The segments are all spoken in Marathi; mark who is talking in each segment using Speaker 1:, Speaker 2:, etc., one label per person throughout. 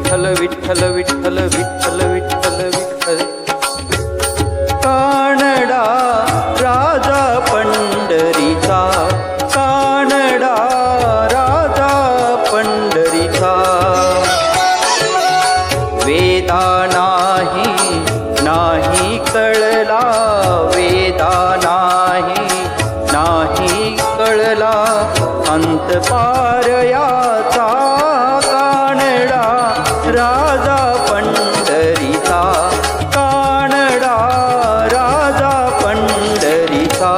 Speaker 1: विठ्ठल विठ्ठल विठ्ठल विठ्ठल विठ्ठल विठ्ठल कानडा राजा पंढरीचा कानडा राजा पंढरीचा वेदा नाही कळला वेदा नाही कळला अंत पार याचा कानडा राजा पंढरीचा कानडा राजा पंढरीचा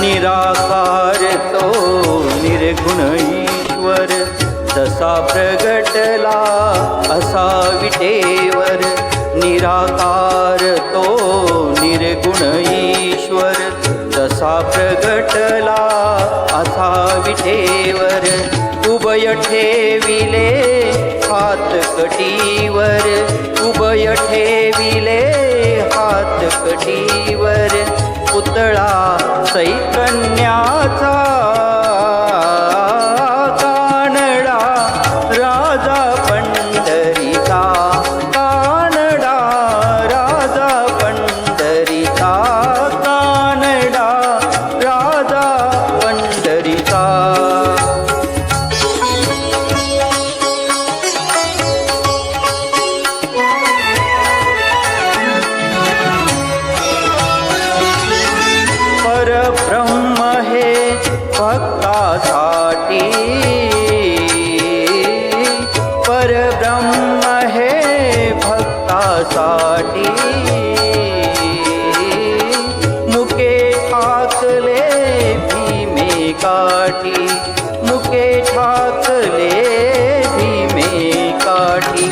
Speaker 1: निराकार तो निर्गुण ईश्वर जसा प्रगटला असा विटेवर निराकार तो निर्गुण ईश्वर जसा प्रगटला असा विटेवर उभय ठेविले हात कटीवर उभय ठेविले हात कटीवर पुतळा चैतन्याचा कानडा राजा पंढरीचा कानडा राजा पंढरीचा कानडा राजा पंढरीचा परब्रह्म हे भक्तासाठी परब्रह्म हे भक्तासाठी मुके ठाकले भीमे काठी मुके ठाकले भीमे काठी